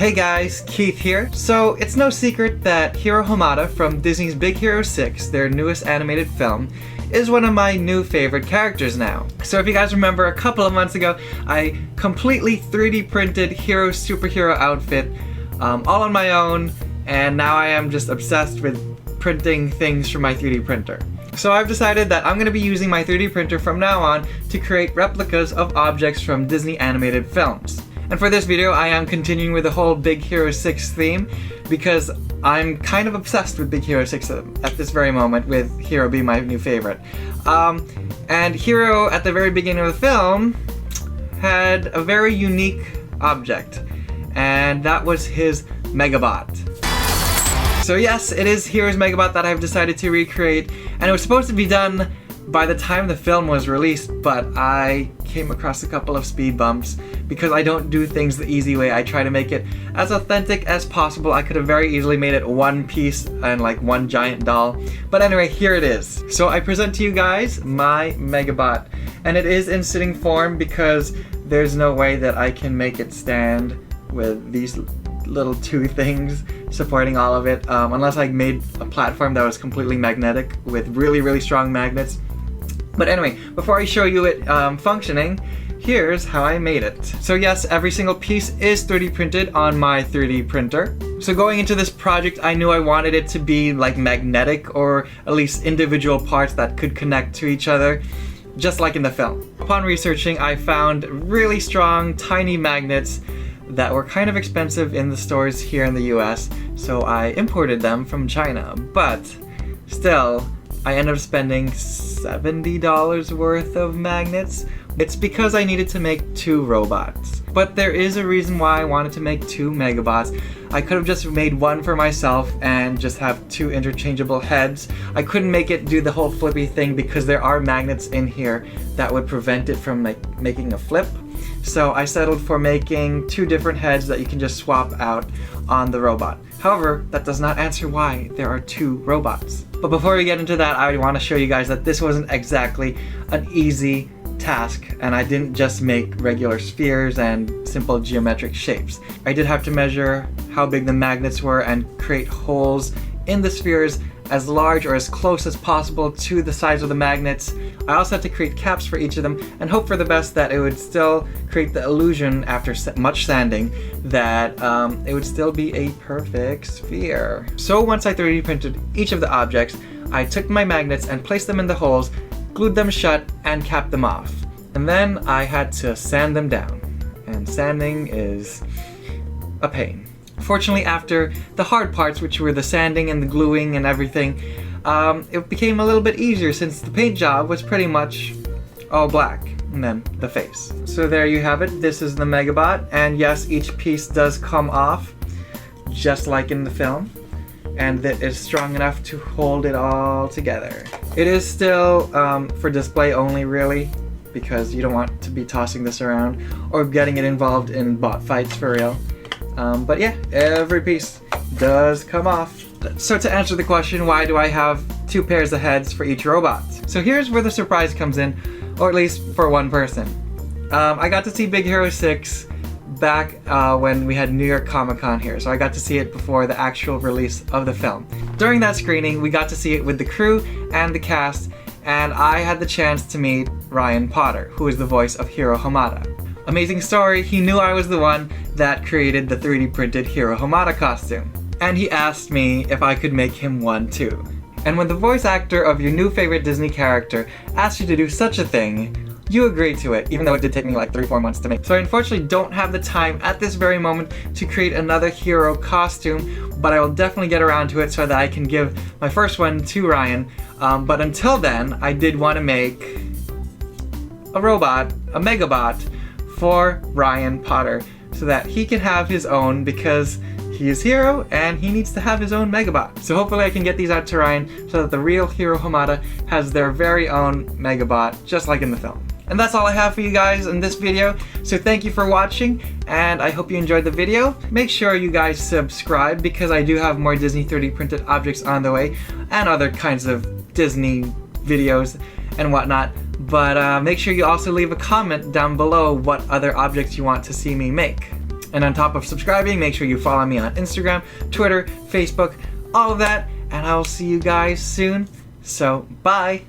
Hey guys, Keith here. So it's no secret that Hiro Hamada from Disney's Big Hero 6, their newest animated film, is one of my new favorite characters now. So if you guys remember, a couple of months ago, I completely 3D printed Hiro's superhero outfit all on my own, and now I am just obsessed with printing things from my 3D printer. So I've decided that I'm going to be using my 3D printer from now on to create replicas of objects from Disney animated films. And for this video, I am continuing with the whole Big Hero 6 theme because I'm kind of obsessed with Big Hero 6 at this very moment, with Hiro being my new favorite. And Hiro, at the very beginning of the film, had a very unique object, and that was his Megabot. So yes, it is Hiro's Megabot that I've decided to recreate, and it was supposed to be done by the time the film was released, but I came across a couple of speed bumps because I don't do things the easy way. I try to make it as authentic as possible. I could have very easily made it one piece and like one giant doll. But anyway, here it is. So I present to you guys my Megabot, and it is in sitting form because there's no way that I can make it stand with these little two things supporting all of it, unless I made a platform that was completely magnetic with really strong magnets. But anyway, before I show you it functioning, here's how I made it. So yes, every single piece is 3D printed on my 3D printer. So going into this project, I knew I wanted it to be like magnetic, or at least individual parts that could connect to each other, just like in the film. Upon researching, I found really strong, tiny magnets that were kind of expensive in the stores here in the US, so I imported them from China. But still, I ended up spending $70 worth of magnets. It's because I needed to make two robots. But there is a reason why I wanted to make two Megabots. I could have just made one for myself and just have two interchangeable heads. I couldn't make it do the whole flippy thing because there are magnets in here that would prevent it from like making a flip. So I settled for making two different heads that you can just swap out on the robot. However, that does not answer why there are two robots. But before we get into that, I want to show you guys that this wasn't exactly an easy task, and I didn't just make regular spheres and simple geometric shapes. I did have to measure how big the magnets were and create holes in the spheres as large or as close as possible to the size of the magnets. I also had to create caps for each of them and hope for the best that it would still create the illusion, after much sanding, that it would still be a perfect sphere. So once I 3D printed each of the objects, I took my magnets and placed them in the holes, glued them shut, and capped them off. And then I had to sand them down. And sanding is a pain. Fortunately, after the hard parts, which were the sanding and the gluing and everything, it became a little bit easier since the paint job was pretty much all black, and then the face. So there you have it. This is the Megabot, and yes, each piece does come off, just like in the film, and it is strong enough to hold it all together. It is still for display only, really, because you don't want to be tossing this around or getting it involved in bot fights for real. But yeah, every piece does come off. So to answer the question, why do I have two pairs of heads for each robot? So here's where the surprise comes in, or at least for one person. I got to see Big Hero 6 back when we had New York Comic Con here, so I got to see it before the actual release of the film. During that screening, we got to see it with the crew and the cast, and I had the chance to meet Ryan Potter, who is the voice of Hiro Hamada. Amazing story, he knew I was the one that created the 3D printed Hiro Hamada costume. And he asked me if I could make him one too. And when the voice actor of your new favorite Disney character asks you to do such a thing, you agree to it, even though it did take me like 3-4 months to make. So I unfortunately don't have the time at this very moment to create another Hiro costume, but I will definitely get around to it so that I can give my first one to Ryan. But until then, I did want to make a robot, a Megabot, for Ryan Potter, so that he can have his own, because he is Hiro and he needs to have his own Megabot. So hopefully I can get these out to Ryan so that the real Hiro Hamada has their very own Megabot, just like in the film. And that's all I have for you guys in this video. So thank you for watching, and I hope you enjoyed the video. Make sure you guys subscribe, because I do have more Disney 3D printed objects on the way, and other kinds of Disney videos and whatnot. But make sure you also leave a comment down below what other objects you want to see me make. And on top of subscribing, make sure you follow me on Instagram, Twitter, Facebook, all of that, and I'll see you guys soon. So, bye!